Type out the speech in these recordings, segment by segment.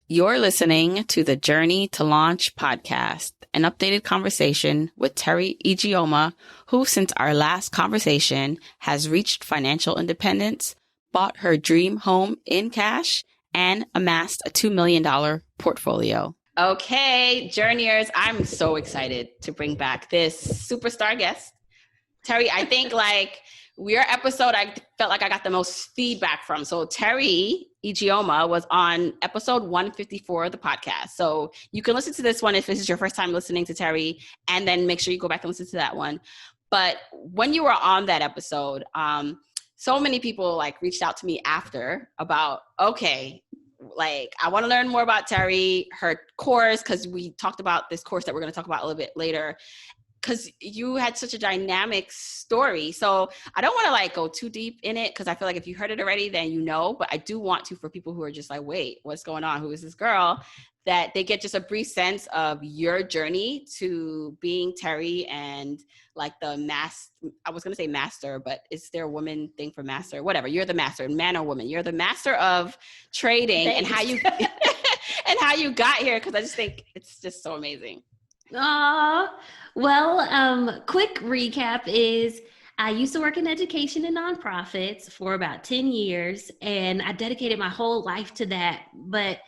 You're listening to the Journey to Launch podcast, an updated conversation with Teri Ijeoma, who since our last conversation has reached financial independence, bought her dream home in cash, and amassed a $2 million portfolio. Okay, Journeyers, I'm so excited to bring back this superstar guest. Teri, I think your episode, I felt like I got the most feedback from. So Teri Ijeoma was on episode 154 of the podcast. So you can listen to this one if this is your first time listening to Teri, and then make sure you go back and listen to that one. But when you were on that episode, so many people reached out to me after about, okay, I want to learn more about Teri, her course, because we talked about this course that we're going to talk about a little bit later, because you had such a dynamic story. So I don't want to go too deep in it, because I feel like if you heard it already, then you know. But I do want to, for people who are just wait, what's going on? Who is this girl? That they get just a brief sense of your journey to being Teri and I was going to say master, but is there a woman thing for master? Whatever. You're the master, man or woman. You're the master of trading. Thanks. And how you and how you got here, because I just think it's just so amazing. Well, quick recap is I used to work in education and nonprofits for about 10 years, and I dedicated my whole life to that. But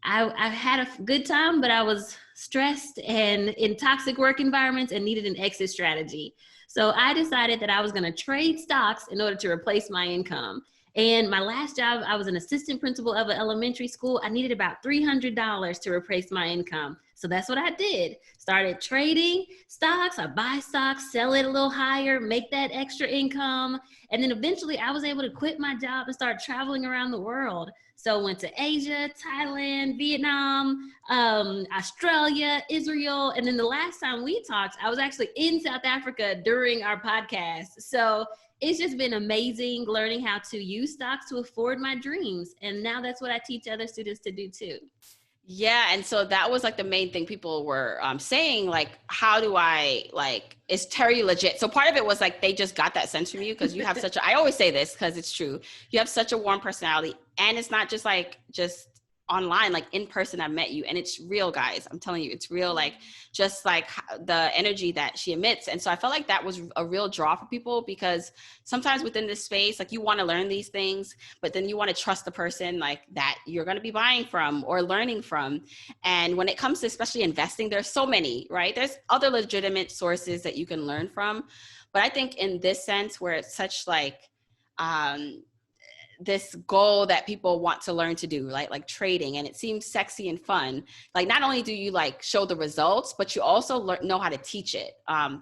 I had a good time, but I was stressed and in toxic work environments and needed an exit strategy. So I decided that I was going to trade stocks in order to replace my income. And my last job, I was an assistant principal of an elementary school. I needed about $300 to replace my income. So that's what I did. Started trading stocks. I buy stocks, sell it a little higher, make that extra income. And then eventually I was able to quit my job and start traveling around the world. So went to Asia, Thailand, Vietnam, Australia, Israel. And then the last time we talked, I was actually in South Africa during our podcast. So it's just been amazing learning how to use stocks to afford my dreams. And now that's what I teach other students to do too. Yeah. And so that was the main thing people were saying, how do I, is Teri legit? So part of it was they just got that sense from you, because you have such I always say this because it's true. You have such a warm personality, and it's not just just online, in person. I've met you, and it's real, guys. I'm telling you, it's real, just the energy that she emits. And so I felt like that was a real draw for people, because sometimes within this space, you want to learn these things, but then you want to trust the person that you're going to be buying from or learning from. And when it comes to especially investing, there's so many, right? There's other legitimate sources that you can learn from. But I think in this sense, where it's such this goal that people want to learn to do, like trading, and it seems sexy and fun. Not only do you show the results, but you also know how to teach it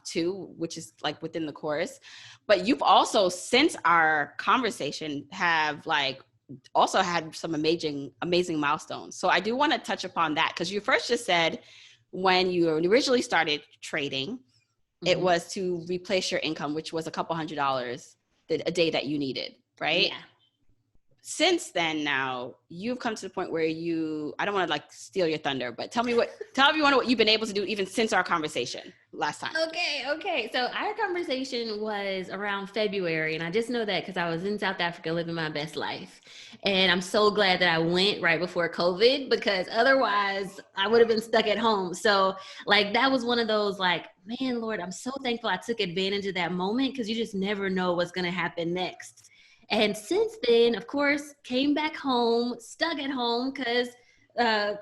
too, which is within the course. But you've also, since our conversation, have also had some amazing milestones. So I do want to touch upon that, because you first just said when you originally started trading, it was to replace your income, which was a couple $100 a day that you needed, right? Yeah. Since then, now you've come to the point where I don't want to steal your thunder, but tell everyone what you've been able to do even since our conversation last time. Okay. So our conversation was around February, and I just know that because I was in South Africa living my best life. And I'm so glad that I went right before COVID, because otherwise I would have been stuck at home. So that was one of those man, Lord, I'm so thankful I took advantage of that moment, because you just never know what's going to happen next. And since then, of course, came back home, stuck at home because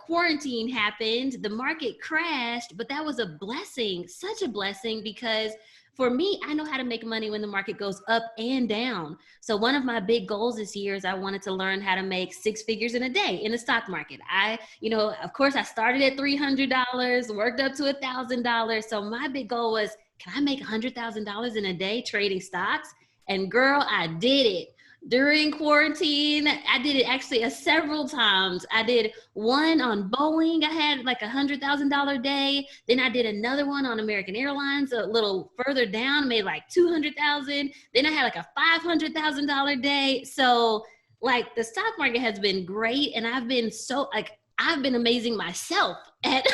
quarantine happened. The market crashed, but that was a blessing, such a blessing, because for me, I know how to make money when the market goes up and down. So one of my big goals this year is I wanted to learn how to make six figures in a day in the stock market. Of course, I started at $300, worked up to $1,000. So my big goal was, can I make $100,000 in a day trading stocks? And girl, I did it. During quarantine, I did it actually several times. I did one on Boeing. I had $100,000 day. Then I did another one on American Airlines a little further down, made $200,000. Then I had a $500,000 day. So the stock market has been great. And I've been I've been amazing myself at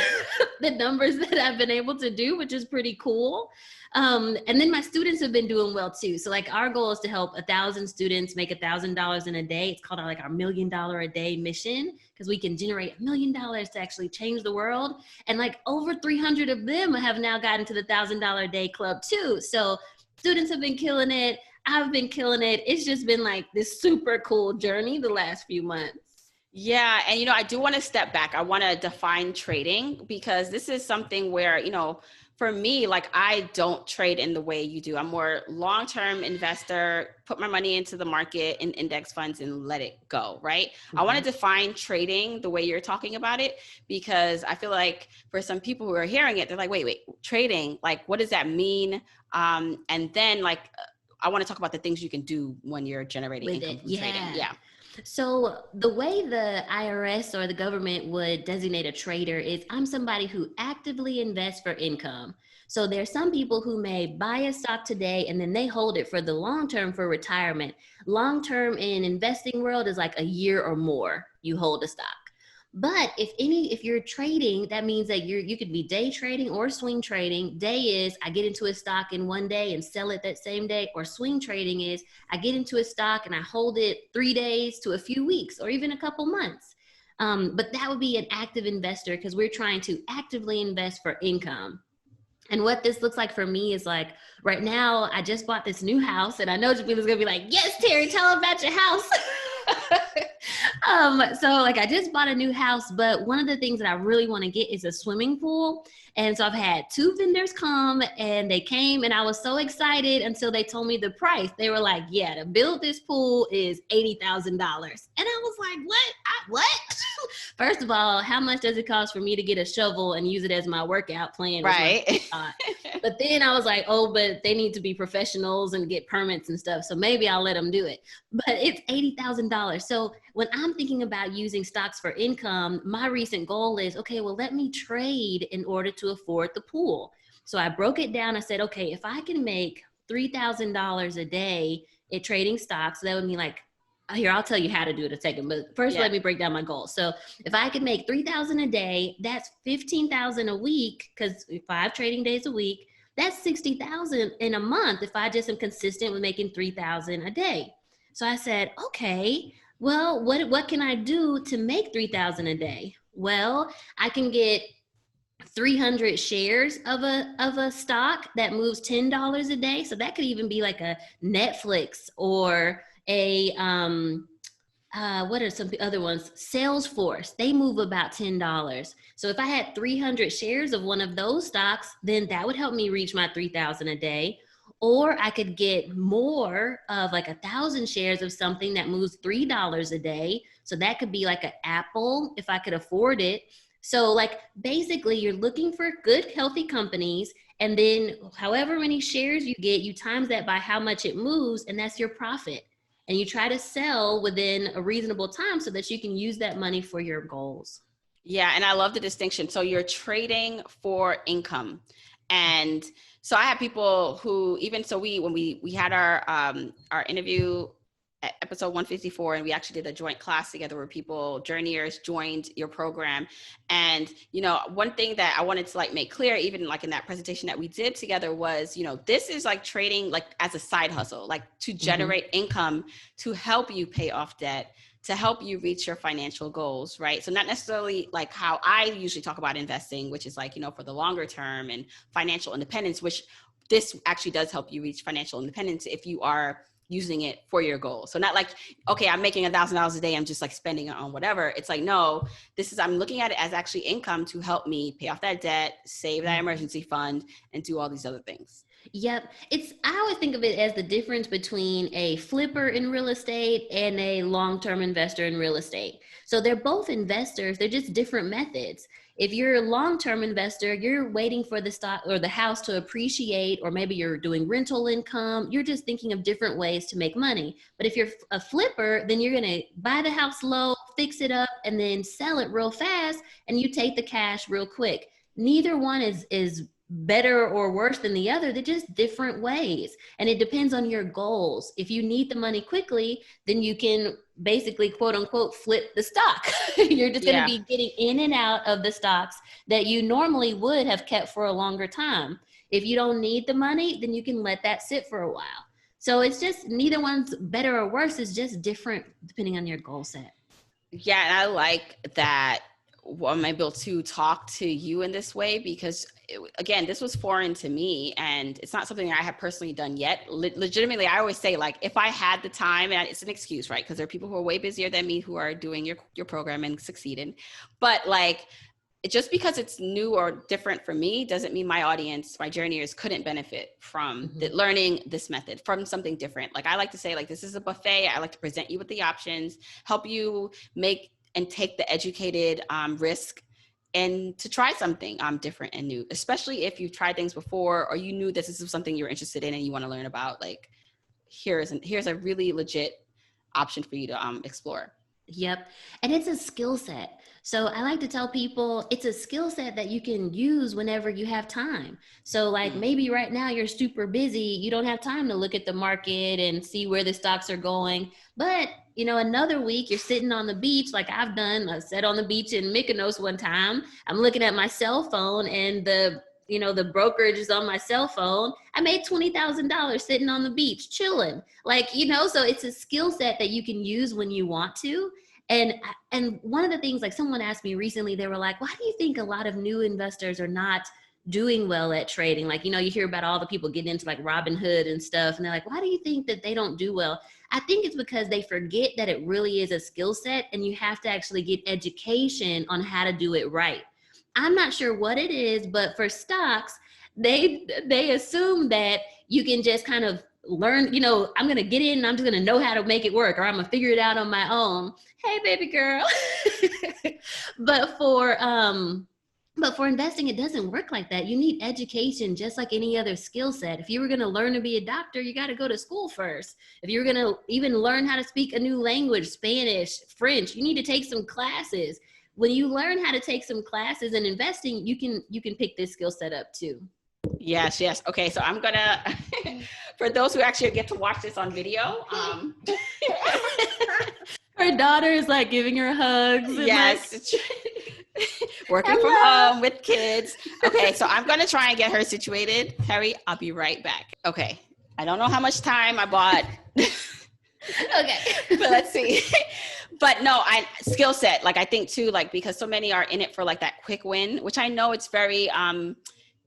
the numbers that I've been able to do, which is pretty cool. And then my students have been doing well too. So like our goal is to help 1,000 students make $1,000 in a day. It's called like our $1 million a day mission, because we can generate $1 million to actually change the world. And like over 300 of them have now gotten to the $1,000 a day club too. So students have been killing it. I've been killing it. It's just been like this super cool journey the last few months. Yeah. And, I do want to step back. I want to define trading, because this is something where, for me, like I don't trade in the way you do. I'm more long-term investor, put my money into the market in index funds and let it go, right? Mm-hmm. I want to define trading the way you're talking about it, because I feel like for some people who are hearing it, they're like, wait, trading, like, what does that mean? And then like, I want to talk about the things you can do when you're generating income from trading. Yeah. So the way the IRS or the government would designate a trader is I'm somebody who actively invests for income. So there's some people who may buy a stock today and then they hold it for the long term for retirement. Long term in investing world is like a year or more you hold a stock. But if you're trading, that means that you could be day trading or swing trading. Day is I get into a stock in one day and sell it that same day, or swing trading is I get into a stock and I hold it 3 days to a few weeks or even a couple months. But that would be an active investor, because we're trying to actively invest for income. And what this looks like for me is like right now, I just bought this new house, and I know people's gonna be like, yes, Teri, tell them about your house. So like I just bought a new house, but one of the things that I really want to get is a swimming pool. And so I've had 2 vendors come, and they came, and I was so excited until they told me the price. They were like, yeah, to build this pool is $80,000. And I was like, what? First of all, how much does it cost for me to get a shovel and use it as my workout plan? Right. But then I was like, oh, but they need to be professionals and get permits and stuff. So maybe I'll let them do it. But it's $80,000. So when I'm thinking about using stocks for income, my recent goal is, okay, well, let me trade in order to afford the pool. So I broke it down. I said, okay, if I can make $3,000 a day at trading stocks, that would mean like, here, I'll tell you how to do it in a second, but first let me break down my goals. So if I could make $3,000 a day, that's $15,000 a week, because 5 trading days a week, that's $60,000 in a month if I just am consistent with making $3,000 a day. So I said, okay, well, what can I do to make $3,000 a day? Well, I can get 300 shares of a stock that moves $10 a day. So that could even be like a Netflix or a what are some other ones? Salesforce, they move about $10. So if I had 300 shares of one of those stocks, then that would help me reach my $3,000 a day. Or I could get more of like 1,000 shares of something that moves $3 a day. So that could be like an Apple if I could afford it. So like basically you're looking for good, healthy companies, and then however many shares you get, you times that by how much it moves, and that's your profit. And you try to sell within a reasonable time so that you can use that money for your goals. Yeah. And I love the distinction. So you're trading for income. And so I have people who when we had our interview at episode 154, and we actually did a joint class together where journeyers joined your program. And, one thing that I wanted to like make clear, even like in that presentation that we did together was, this is like trading like as a side hustle, like to generate income, to help you pay off debt, to help you reach your financial goals, right? So not necessarily like how I usually talk about investing, which is like, for the longer term and financial independence, which this actually does help you reach financial independence if you are using it for your goal. So not like, okay, I'm making $1,000 a day, I'm just like spending it on whatever. It's like, no, I'm looking at it as actually income to help me pay off that debt, save that emergency fund, and do all these other things. Yep. I always think of it as the difference between a flipper in real estate and a long-term investor in real estate. So they're both investors, they're just different methods. If you're a long-term investor, you're waiting for the stock or the house to appreciate, or maybe you're doing rental income. You're just thinking of different ways to make money. But if you're a flipper, then you're going to buy the house low, fix it up, and then sell it real fast, and you take the cash real quick. Neither one is better or worse than the other. They're just different ways. And it depends on your goals. If you need the money quickly, then you can basically, quote unquote, flip the stock. You're just going to Yeah. be getting in and out of the stocks that you normally would have kept for a longer time. If you don't need the money, then you can let that sit for a while. So it's just neither one's better or worse. It's just different depending on your goal set. Yeah, and I like that I'm able to talk to you in this way because, again, this was foreign to me, and it's not something I have personally done yet. Legitimately, I always say, like, if I had the time, and it's an excuse, right? Because there are people who are way busier than me who are doing your program and succeeding. But like, just because it's new or different for me doesn't mean my audience, my journeyers couldn't benefit from learning this method, from something different. Like I like to say, like, this is a buffet. I like to present you with the options, help you make and take the educated risk and to try something different and new, especially if you've tried things before or you knew this is something you're interested in and you want to learn about. Like, here's a really legit option for you to explore. Yep. And it's a skill set. So I like to tell people it's a skill set that you can use whenever you have time. So like maybe right now you're super busy, you don't have time to look at the market and see where the stocks are going. But you know, another week you're sitting on the beach like I've done. I sat on the beach in Mykonos one time. I'm looking at my cell phone and the brokerage is on my cell phone. I made $20,000 sitting on the beach, chilling. Like, so it's a skill set that you can use when you want to. And one of the things, like someone asked me recently, they were like, why do you think a lot of new investors are not doing well at trading? Like, you hear about all the people getting into like Robinhood and stuff. And they're like, why do you think that they don't do well? I think it's because they forget that it really is a skill set and you have to actually get education on how to do it right. I'm not sure what it is, but for stocks, they assume that you can just kind of learn, I'm going to get in and I'm just going to know how to make it work, or I'm going to figure it out on my own. Hey, baby girl. But for investing, it doesn't work like that. You need education just like any other skill set. If you were going to learn to be a doctor, you got to go to school first. If you were going to even learn how to speak a new language, Spanish, French, you need to take some classes. When you learn how to take some classes in investing, you can pick this skill set up too. Yes. Okay, so I'm gonna, for those who actually get to watch this on video, her daughter is like giving her hugs. And yes, like, working from home with kids. Okay, so I'm gonna try and get her situated. Teri, I'll be right back. Okay, I don't know how much time I bought. Okay, but let's see. But no, skill set. Like I think too, like because so many are in it for like that quick win, which I know it's very,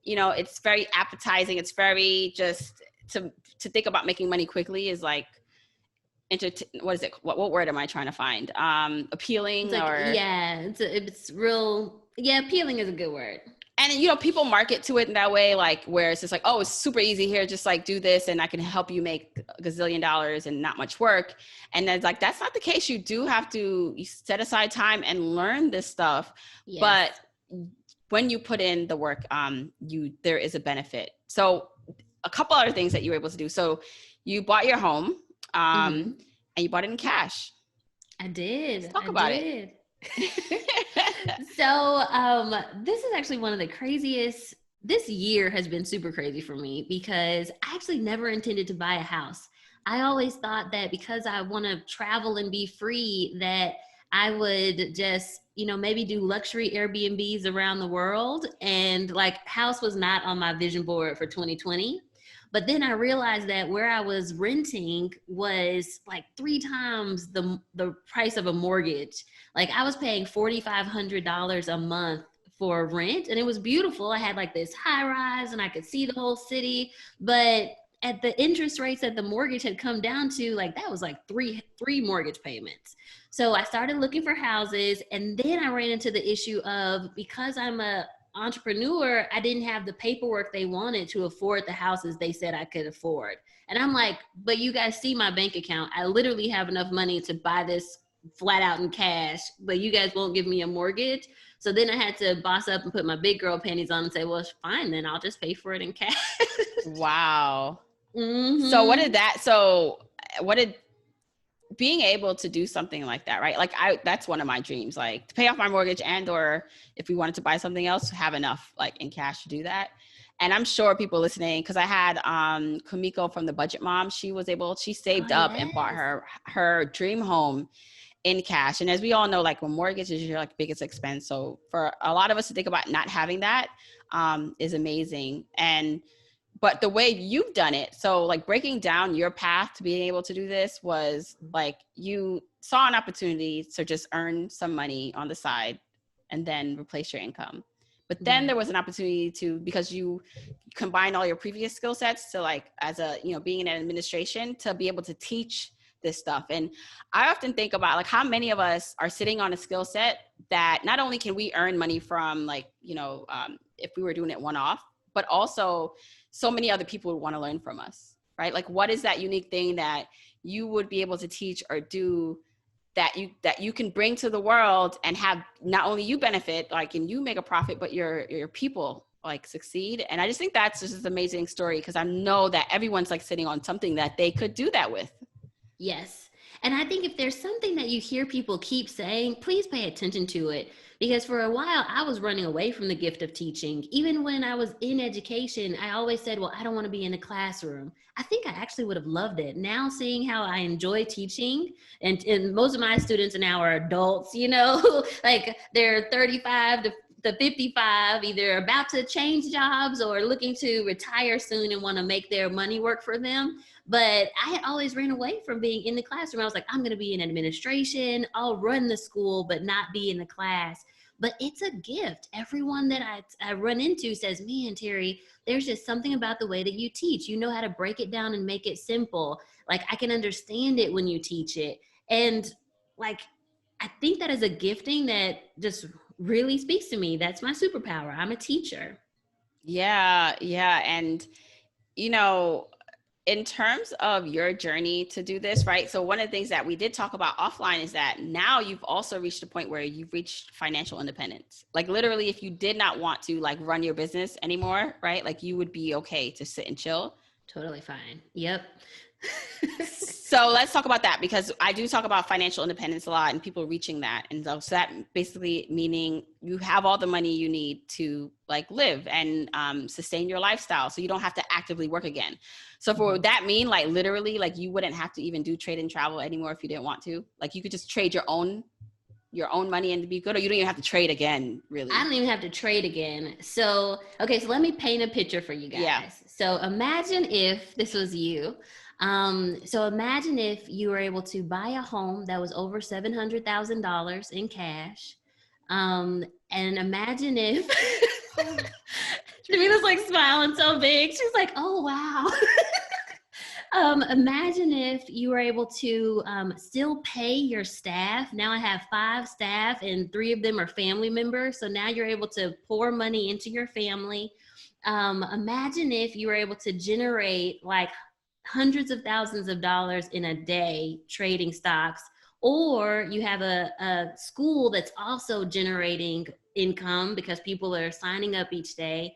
it's very appetizing. It's very just to think about making money quickly is like, what is it? What word am I trying to find? Appealing like, or it's real. Yeah, appealing is a good word. And, people market to it in that way, like where it's just like, oh, it's super easy here. Just like do this and I can help you make a gazillion dollars and not much work. And then it's like, that's not the case. You do have to set aside time and learn this stuff. Yes. But when you put in the work, there is a benefit. So a couple other things that you were able to do. So you bought your home and you bought it in cash. I did. Let's talk about it. So this is actually one of the craziest. This year has been super crazy for me because I actually never intended to buy a house. I always thought that because I want to travel and be free that I would just, maybe do luxury Airbnbs around the world, and like house was not on my vision board for 2020. But then I realized that where I was renting was like 3 times the price of a mortgage. Like I was paying $4,500 a month for rent, and it was beautiful. I had like this high rise and I could see the whole city, but at the interest rates that the mortgage had come down to, like that was like three mortgage payments. So I started looking for houses, and then I ran into the issue of, because I'm a entrepreneur, I didn't have the paperwork they wanted to afford the houses they said I could afford. And I'm like, but you guys see my bank account. I literally have enough money to buy this flat out in cash, but you guys won't give me a mortgage. So then I had to boss up and put my big girl panties on and say, well, it's fine, then I'll just pay for it in cash. Wow. So what did being able to do something like that, right? Like that's one of my dreams, like to pay off my mortgage, and or if we wanted to buy something else, have enough like in cash to do that. And I'm sure people listening, because I had Kumiko from the Budget Mom. She Oh, saved up and bought yes. her dream home in cash. And as we all know, like when mortgage is your like biggest expense. So for a lot of us to think about not having that is amazing. But the way you've done it, so like breaking down your path to being able to do this was like you saw an opportunity to just earn some money on the side and then replace your income. But then Right. there was an opportunity to, because you combine all your previous skill sets to like, as a, being in administration, to be able to teach this stuff. And I often think about like how many of us are sitting on a skill set that not only can we earn money from, like, if we were doing it one off, but also so many other people would want to learn from us, right? Like, what is that unique thing that you would be able to teach or do that you can bring to the world and have not only you benefit, like, and you make a profit, but your people like succeed. And I just think that's just an amazing story, because I know that everyone's like sitting on something that they could do that with. Yes. And I think if there's something that you hear people keep saying, please pay attention to it. Because for a while, I was running away from the gift of teaching. Even when I was in education, I always said, well, I don't want to be in the classroom. I think I actually would have loved it. Now, seeing how I enjoy teaching, and most of my students now are adults, like they're 35 to 55, either about to change jobs or looking to retire soon and want to make their money work for them. But I had always ran away from being in the classroom. I was like, I'm going to be in administration. I'll run the school, but not be in the class. But it's a gift. Everyone that I run into says, man, Teri, there's just something about the way that you teach. You know how to break it down and make it simple. Like, I can understand it when you teach it. And like, I think that is a gifting that just really speaks to me. That's my superpower. I'm a teacher. Yeah, yeah. And in terms of your journey to do this, right? So one of the things that we did talk about offline is that now you've also reached a point where you've reached financial independence. Like literally, if you did not want to like run your business anymore, right? Like you would be okay to sit and chill. Totally fine. Yep. So let's talk about that, because I do talk about financial independence a lot and people reaching that. And so that basically meaning you have all the money you need to like live and sustain your lifestyle. So you don't have to actively work again. So for would that mean like literally like you wouldn't have to even do trade and travel anymore if you didn't want to? Like you could just trade your own money and be good, or you don't even have to trade again, really? I don't even have to trade again. So, okay, so let me paint a picture for you guys. Yeah. So imagine if this was you. So imagine if you were able to buy a home that was over $700,000 in cash. And imagine if Jamina's like smiling so big. She's like, oh, wow. Imagine if you were able to still pay your staff. Now I have 5 staff and 3 of them are family members. So now you're able to pour money into your family. Imagine if you were able to generate like hundreds of thousands of dollars in a day trading stocks, or you have a school that's also generating income because people are signing up each day.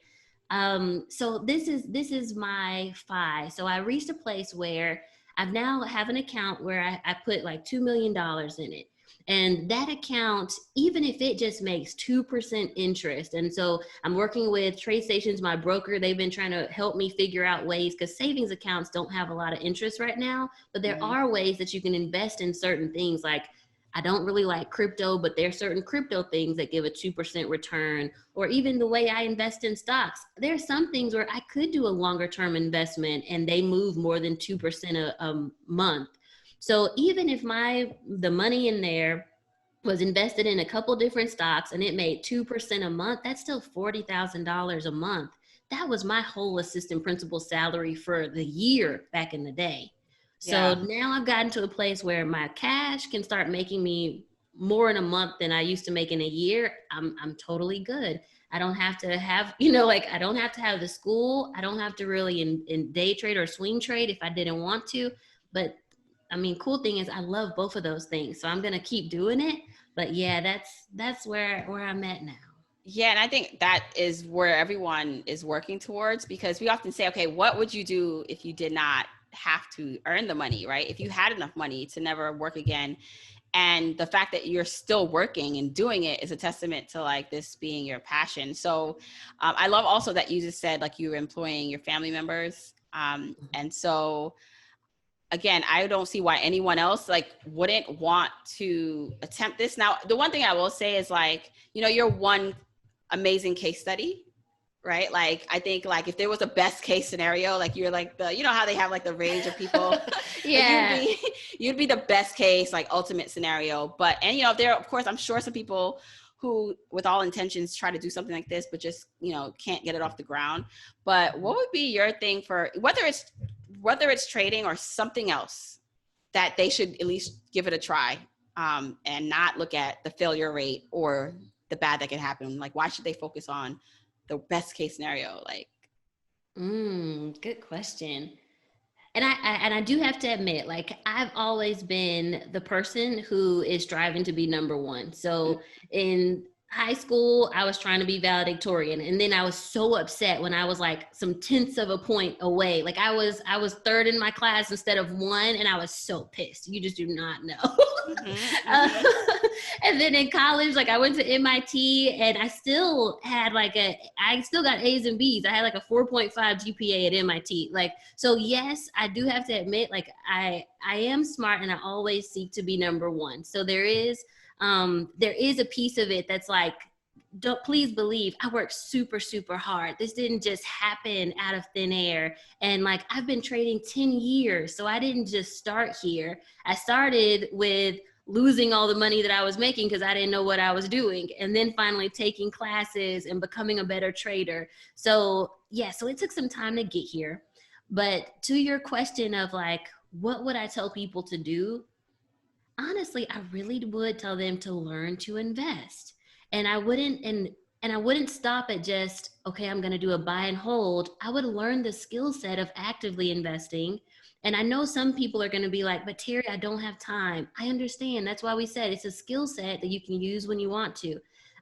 So this is my FI. So I reached a place where I've now have an account where I put like $2 million in it. And that account, even if it just makes 2% interest. And so I'm working with Trade Stations, my broker. They've been trying to help me figure out ways, because savings accounts don't have a lot of interest right now, but there are ways that you can invest in certain things. Like, I don't really like crypto, but there are certain crypto things that give a 2% return, or even the way I invest in stocks. There are some things where I could do a longer term investment and they move more than 2% a month. So even if the money in there was invested in a couple different stocks and it made 2% a month, that's still $40,000 a month. That was my whole assistant principal salary for the year back in the day. So now I've gotten to a place where my cash can start making me more in a month than I used to make in a year. I'm totally good. I don't have to have, I don't have to have the school. I don't have to really in day trade or swing trade if I didn't want to. But I mean, cool thing is I love both of those things. So I'm going to keep doing it. But yeah, that's where I'm at now. Yeah, and I think that is where everyone is working towards, because we often say, okay, what would you do if you did not have to earn the money, right? If you had enough money to never work again. And the fact that you're still working and doing it is a testament to like this being your passion. So I love also that you just said like you were employing your family members. And so again, I don't see why anyone else like wouldn't want to attempt this. Now, the one thing I will say is like, you know, you're one amazing case study, right? Like, I think like if there was a best case scenario, like you're like the, you know how they have like the range of people, Yeah. like you'd be the best case, like ultimate scenario. But, and you know, there, of course, I'm sure some people who with all intentions try to do something like this, but just, you know, can't get it off the ground. But what would be your thing for whether it's trading or something else that they should at least give it a try, and not look at the failure rate or the bad that can happen? Like, why should they focus on the best case scenario? Like, Good question. And I do have to admit, like I've always been the person who is striving to be number one. So in high school, I was trying to be valedictorian, and then I was so upset when I was like some tenths of a point away. Like I was third in my class instead of one, and I was so pissed. You just do not know. And then in college, like I went to MIT, and I still had I still got A's and B's. I had like a 4.5 GPA at MIT. Like, so yes, I do have to admit, like I am smart, and I always seek to be number one. So there is a piece of it that's like, please believe I worked super, super hard. This didn't just happen out of thin air. And like, I've been trading 10 years. So I didn't just start here. I started with losing all the money that I was making because I didn't know what I was doing. And then finally taking classes and becoming a better trader. So yeah, so it took some time to get here. But to your question of like, what would I tell people to do? Honestly, I really would tell them to learn to invest. And I wouldn't stop at just, okay, I'm going to do a buy and hold. I would learn the skill set of actively investing. And I know some people are going to be like, but Teri, I don't have time. I understand. That's why we said it's a skill set that you can use when you want to.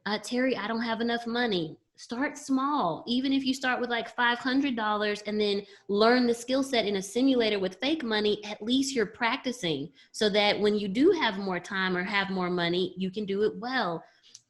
Teri, I don't have enough money. Start small. Even if you start with like $500 and then learn the skill set in a simulator with fake money, at least you're practicing so that when you do have more time or have more money, you can do it well.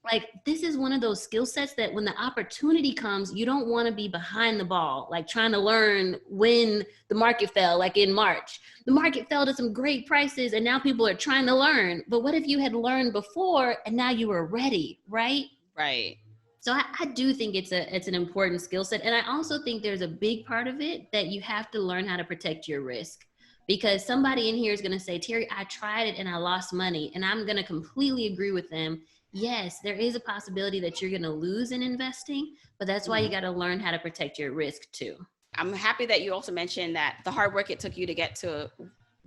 Like, this is one of those skill sets that when the opportunity comes, you don't want to be behind the ball, like trying to learn when the market fell, like in March. The market fell to some great prices and now people are trying to learn. But what if you had learned before and now you were ready, right? right. So I do think it's an important skill set. And I also think there's a big part of it that you have to learn how to protect your risk. Because somebody in here is going to say, Teri, I tried it and I lost money. And I'm going to completely agree with them. Yes, there is a possibility that you're going to lose in investing, but that's why you got to learn how to protect your risk too. I'm happy that you also mentioned that the hard work it took you to get to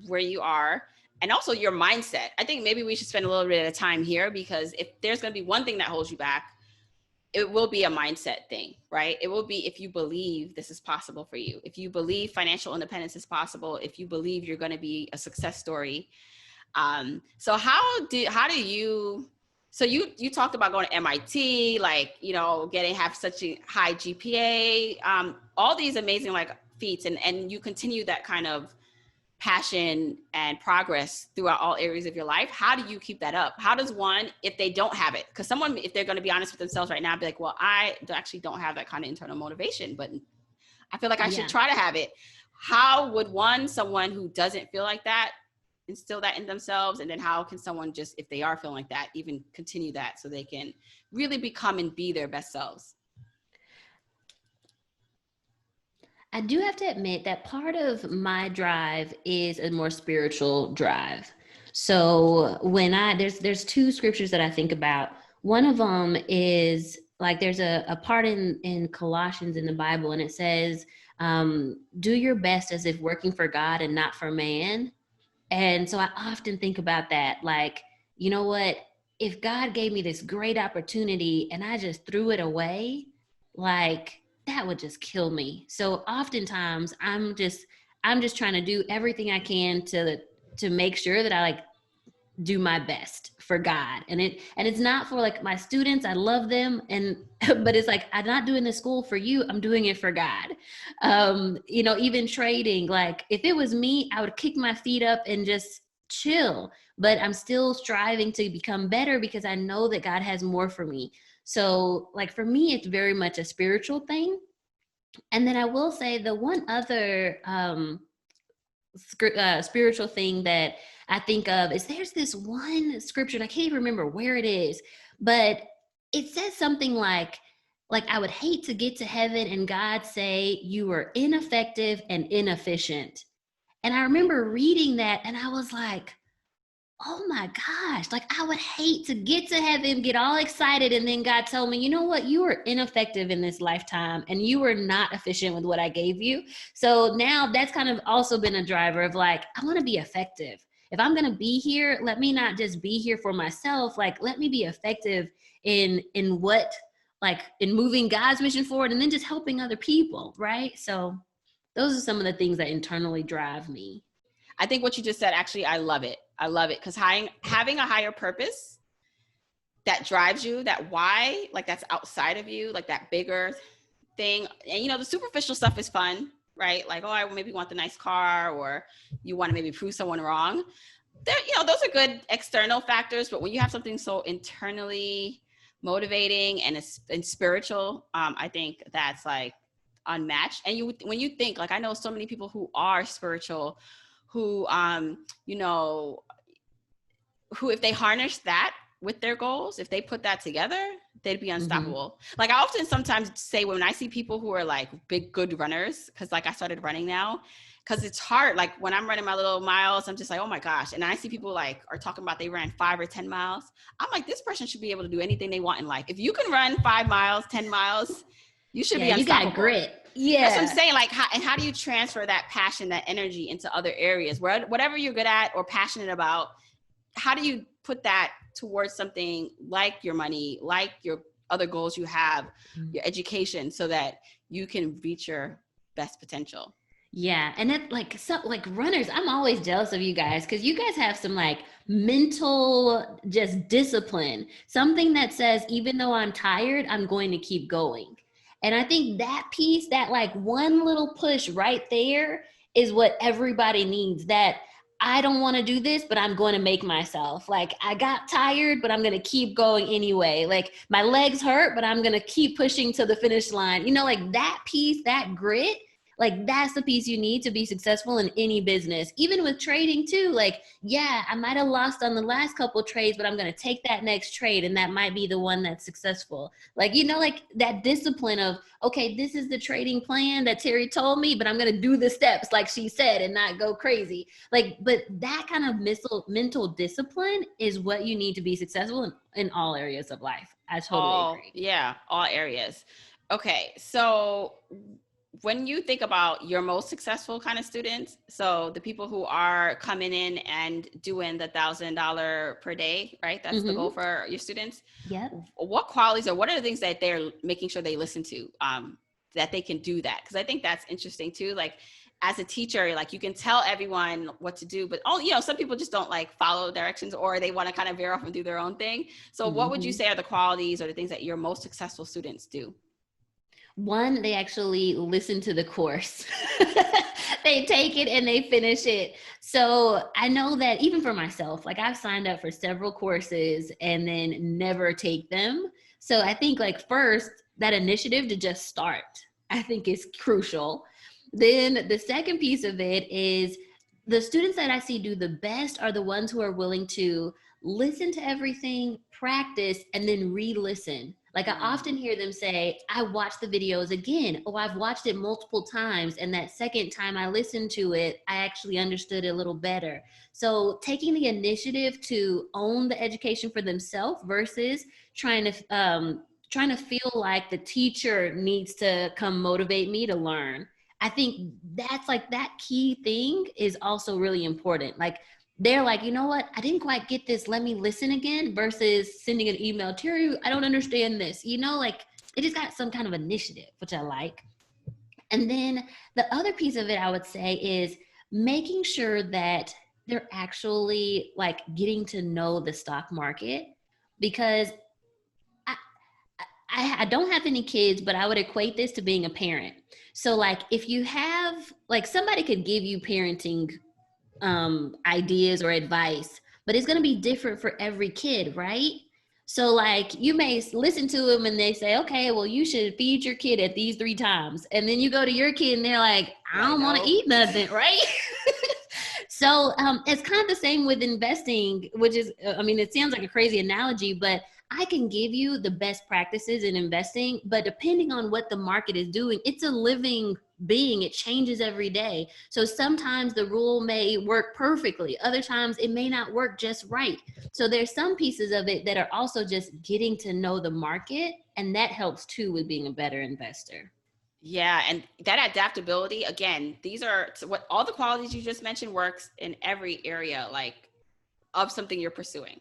where you are, and also your mindset. I think maybe we should spend a little bit of time here, because if there's going to be one thing that holds you back, it will be a mindset thing, right? It will be if you believe this is possible for you, if you believe financial independence is possible, if you believe you're going to be a success story. So you talked about going to MIT, like, you know, have such a high GPA, all these amazing like feats, and you continue that kind of passion and progress throughout all areas of your life. How do you keep that up? How does one, if they don't have it, because someone, if they're going to be honest with themselves right now, be like, well, I actually don't have that kind of internal motivation, but I feel like I should try to have it. How would someone who doesn't feel like that instill that in themselves? And then how can someone just, if they are feeling like that, even continue that so they can really become and be their best selves? I do have to admit that part of my drive is a more spiritual drive. So when there's two scriptures that I think about. One of them is like, there's a part in Colossians in the Bible, and it says, do your best as if working for God and not for man. And so I often think about that, like, you know what, if God gave me this great opportunity and I just threw it away, like that would just kill me. So oftentimes I'm just trying to do everything I can to make sure that I like do my best for God. And it's not for like my students. I love them. But it's like, I'm not doing this school for you. I'm doing it for God. Even trading, like if it was me, I would kick my feet up and just chill. but I'm still striving to become better because I know that God has more for me. So like for me, it's very much a spiritual thing. And then I will say the one other spiritual thing that I think of is there's this one scripture, and I can't even remember where it is, but it says something like I would hate to get to heaven and God say you were ineffective and inefficient. And I remember reading that and I was like, oh my gosh, like I would hate to get to heaven, get all excited, and then God told me, you know what, you were ineffective in this lifetime and you were not efficient with what I gave you. So now that's kind of also been a driver of like, I want to be effective. If I'm going to be here, let me not just be here for myself, like let me be effective in what, like in moving God's mission forward and then just helping other people, right? So those are some of the things that internally drive me. I think what you just said, actually, I love it. I love it because having a higher purpose that drives you, that why, like that's outside of you, like that bigger thing. And, you know, the superficial stuff is fun, right? Like, oh, I maybe want the nice car, or you want to maybe prove someone wrong. There, you know, those are good external factors. But when you have something so internally motivating and spiritual, I think that's like unmatched. And when you think, like, I know so many people who are spiritual who, you know, who if they harness that with their goals, if they put that together, they'd be unstoppable. Like I often sometimes say when I see people who are like big, good runners, because like I started running now, because it's hard. Like when I'm running my little miles, I'm just like, oh my gosh. And I see people like are talking about they ran 5 or 10 miles. I'm like, this person should be able to do anything they want in life. If you can run 5 miles, 10 miles, you should be unstoppable. You got grit. Yeah. That's what I'm saying. Like, how do you transfer that passion, that energy into other areas where whatever you're good at or passionate about, how do you put that towards something like your money, like your other goals you have, your education, so that you can reach your best potential? Yeah. And that like, so like runners, I'm always jealous of you guys because you guys have some like mental just discipline, something that says, even though I'm tired, I'm going to keep going. And I think that piece, that like one little push right there is what everybody needs. That I don't want to do this, but I'm going to make myself. Like I got tired, but I'm going to keep going anyway. Like my legs hurt, but I'm going to keep pushing to the finish line. You know, like that piece, that grit, like that's the piece you need to be successful in any business, even with trading too. Like, yeah, I might have lost on the last couple of trades, but I'm going to take that next trade and that might be the one that's successful. Like, you know, like that discipline of, okay, this is the trading plan that Teri told me, but I'm going to do the steps like she said and not go crazy. Like, but that kind of mental discipline is what you need to be successful in all areas of life. I totally agree. Yeah, all areas. Okay, so when you think about your most successful kind of students, so the people who are coming in and doing the $1,000 per day, right? That's the goal for your students. Yep. What qualities or what are the things that they're making sure they listen to, that they can do that? Because I think that's interesting too. Like as a teacher, like you can tell everyone what to do, but you know, some people just don't like follow directions, or they want to kind of veer off and do their own thing. So what would you say are the qualities or the things that your most successful students do? One, they actually listen to the course. They take it and they finish it. So I know that even for myself, like I've signed up for several courses and then never take them. So I think like first, that initiative to just start, I think is crucial. Then the second piece of it is the students that I see do the best are the ones who are willing to listen to everything, practice, and then re-listen. Like I often hear them say, I watched the videos again. Oh, I've watched it multiple times. And that second time I listened to it, I actually understood it a little better. So taking the initiative to own the education for themselves versus trying to feel like the teacher needs to come motivate me to learn. I think that's like that key thing is also really important. Like they're like, you know what? I didn't quite get this. Let me listen again versus sending an email. Teri, I don't understand this. You know, like it just got some kind of initiative, which I like. And then the other piece of it, I would say, is making sure that they're actually like getting to know the stock market, because I don't have any kids, but I would equate this to being a parent. So like if you have like somebody could give you parenting ideas or advice, but it's going to be different for every kid, right? So like you may listen to them and they say, okay, well, you should feed your kid at these 3 times. And then you go to your kid and they're like, I don't want to eat nothing, right? So it's kind of the same with investing, which is, I mean, it sounds like a crazy analogy, but I can give you the best practices in investing, but depending on what the market is doing, it's a living being. It changes every day. So sometimes the rule may work perfectly. Other times it may not work just right. So there's some pieces of it that are also just getting to know the market. And that helps too with being a better investor. Yeah. And that adaptability, again, these are what all the qualities you just mentioned works in every area, like of something you're pursuing.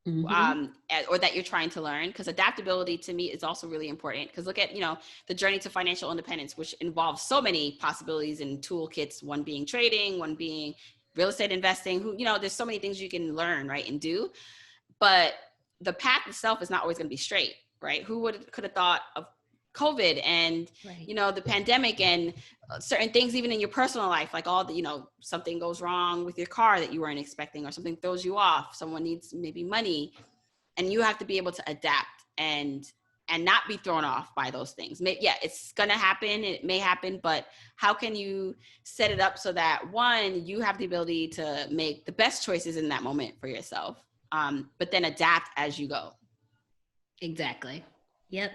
Or that you're trying to learn, because adaptability to me is also really important, because look at, you know, the journey to financial independence, which involves so many possibilities and toolkits, one being trading, one being real estate investing, who, you know, there's so many things you can learn, right, and do, but the path itself is not always going to be straight, right? Who could have thought of COVID and, right, you know, the pandemic and certain things, even in your personal life, like all the, you know, something goes wrong with your car that you weren't expecting, or something throws you off, someone needs maybe money, and you have to be able to adapt and not be thrown off by those things. Yeah, it's going to happen. It may happen, but how can you set it up so that, one, you have the ability to make the best choices in that moment for yourself, but then adapt as you go. Exactly. Yep.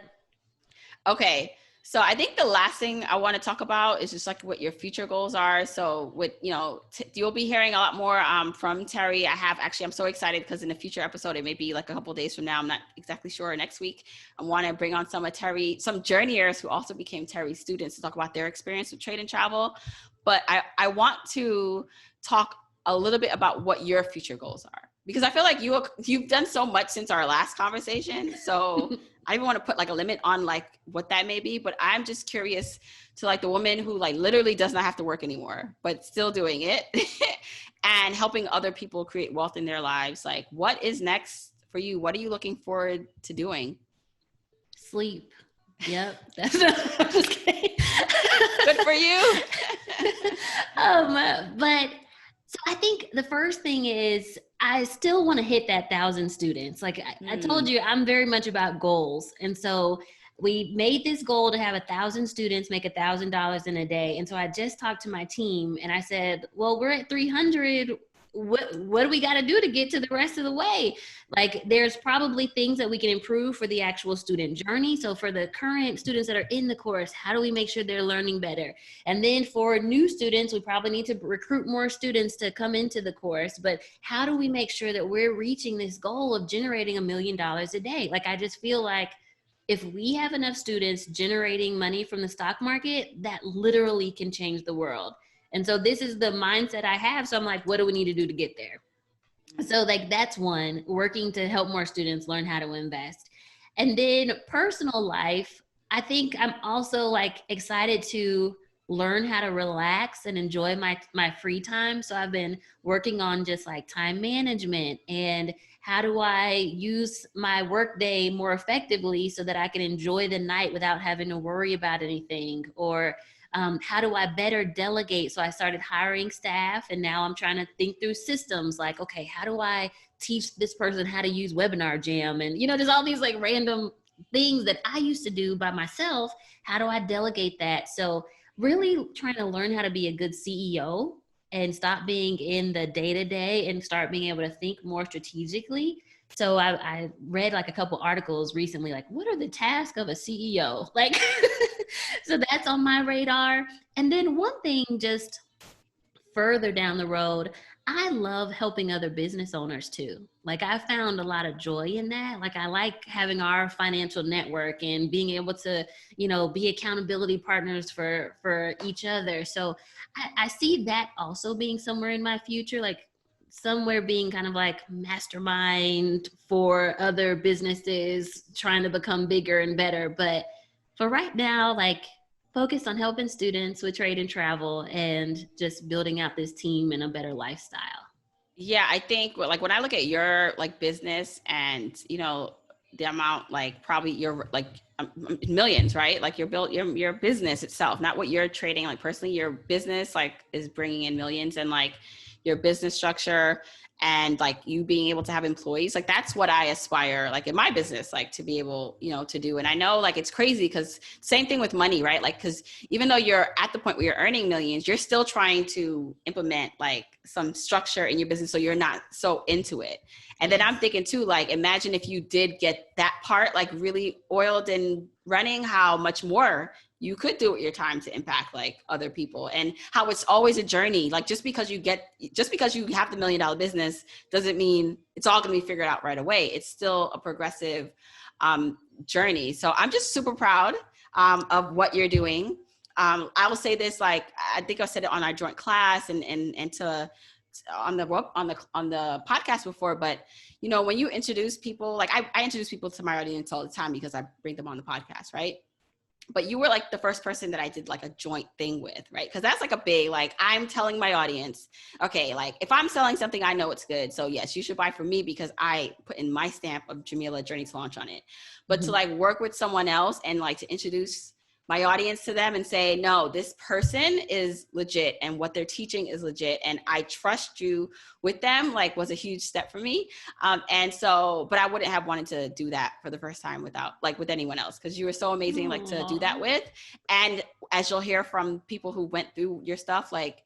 Okay. So I think the last thing I want to talk about is just like what your future goals are. So with, you know, you'll be hearing a lot more from Teri. I'm so excited because in a future episode, it may be like a couple of days from now, I'm not exactly sure, next week, I want to bring on some journeyers who also became Teri students to talk about their experience with trade and travel. But I want to talk a little bit about what your future goals are, because I feel like you've done so much since our last conversation. So I don't want to put like a limit on like what that may be, but I'm just curious to like the woman who like literally does not have to work anymore, but still doing it and helping other people create wealth in their lives. Like, what is next for you? What are you looking forward to doing? Sleep. Yep. I'm just kidding. Good for you. But so I think the first thing is I still want to hit that 1,000 students. Like I told you, I'm very much about goals. And so we made this goal to have 1,000 students make $1,000 in a day. And so I just talked to my team and I said, well, we're at 300. What do we got to do to get to the rest of the way? Like there's probably things that we can improve for the actual student journey. So for the current students that are in the course, how do we make sure they're learning better? And then for new students, we probably need to recruit more students to come into the course. But how do we make sure that we're reaching this goal of generating $1 million a day? Like I just feel like if we have enough students generating money from the stock market, that literally can change the world. And so this is the mindset I have. So I'm like, what do we need to do to get there? So like, that's one, working to help more students learn how to invest. And then personal life, I think I'm also like excited to learn how to relax and enjoy my free time. So I've been working on just like time management and how do I use my workday more effectively so that I can enjoy the night without having to worry about anything, or how do I better delegate? So I started hiring staff and now I'm trying to think through systems like, okay, how do I teach this person how to use Webinar Jam? And, you know, there's all these like random things that I used to do by myself. How do I delegate that? So really trying to learn how to be a good CEO and stop being in the day-to-day and start being able to think more strategically. So I read like a couple articles recently, like what are the tasks of a CEO? Like, so that's on my radar. And then one thing just further down the road, I love helping other business owners too. Like I found a lot of joy in that. Like I like having our financial network and being able to, you know, be accountability partners for each other. So I see that also being somewhere in my future, like somewhere being kind of like mastermind for other businesses trying to become bigger and better. But for right now, like focused on helping students with trade and travel and just building out this team and a better lifestyle. Yeah, I think like when I look at your like business and, you know, the amount, like probably your like millions, right? Like your business itself, not what you're trading, like personally, your business like is bringing in millions. And like, your business structure and like you being able to have employees. Like that's what I aspire, like in my business, like to be able, you know, to do. And I know like it's crazy because same thing with money, right? Like, because even though you're at the point where you're earning millions, you're still trying to implement like some structure in your business so you're not so into it. And then I'm thinking too, like, imagine if you did get that part like really oiled and running, how much more you could do with your time to impact like other people, and how it's always a journey. Like just because you have the $1 million business doesn't mean it's all going to be figured out right away. It's still a progressive journey. So I'm just super proud of what you're doing. I will say this, like, I think I said it on our joint class and to on the podcast before, but you know, when you introduce people, like I introduce people to my audience all the time because I bring them on the podcast, right? But you were like the first person that I did like a joint thing with, right? Because that's like a big, like, I'm telling my audience, okay, like if I'm selling something, I know it's good. So yes, you should buy from me because I put in my stamp of Jamila Journey to Launch on it. But to like work with someone else and like to introduce my audience to them and say, no, this person is legit and what they're teaching is legit, and I trust you with them, like, was a huge step for me. And so, but I wouldn't have wanted to do that for the first time without, like, with anyone else, because you were so amazing, like, to do that with. And as you'll hear from people who went through your stuff, like,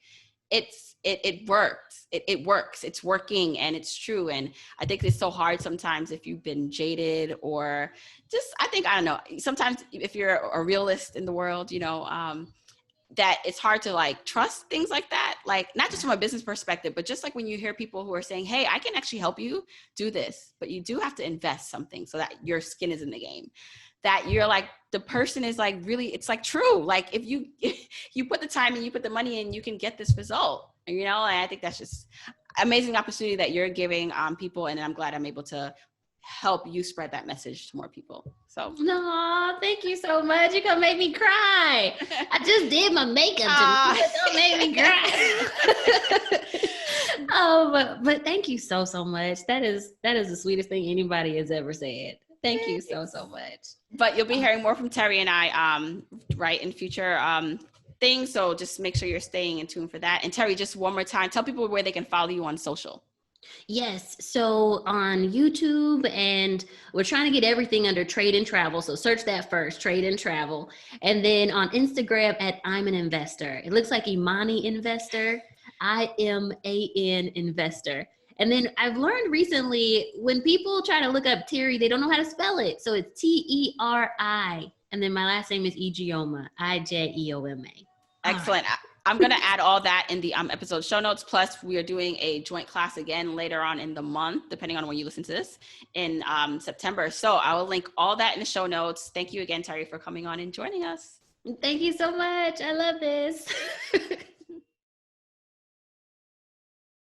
it works. It works. It's working and it's true. And I think it's so hard sometimes if you've been jaded or just, I don't know, sometimes if you're a realist in the world, you know, that it's hard to like trust things like that. Like not just from a business perspective, but just like when you hear people who are saying, hey, I can actually help you do this, but you do have to invest something so that your skin is in the game. That you're like, the person is like, really, it's like true. Like if you put the time and you put the money in, you can get this result, you know? And I think that's just amazing opportunity that you're giving people. And I'm glad I'm able to help you spread that message to more people. So no, thank you so much. You're gonna make me cry. I just did my makeup. Don't make me cry. But thank you so much. That is the sweetest thing anybody has ever said. Thank you so much. But you'll be hearing more from Teri and I, right, in future things. So just make sure you're staying in tune for that. And Teri, just one more time, tell people where they can follow you on social. Yes. So on YouTube, and we're trying to get everything under Trade and Travel. So search that first, Trade and Travel. And then on Instagram at I'm an Investor. It looks like Imani Investor, IMAN Investor. And then I've learned recently when people try to look up Teri, they don't know how to spell it. So it's Teri. And then my last name is Ijeoma, Ijeoma. Excellent. Right. I'm going to add all that in the episode show notes. Plus, we are doing a joint class again later on in the month, depending on when you listen to this, in September. So I will link all that in the show notes. Thank you again, Teri, for coming on and joining us. Thank you so much. I love this.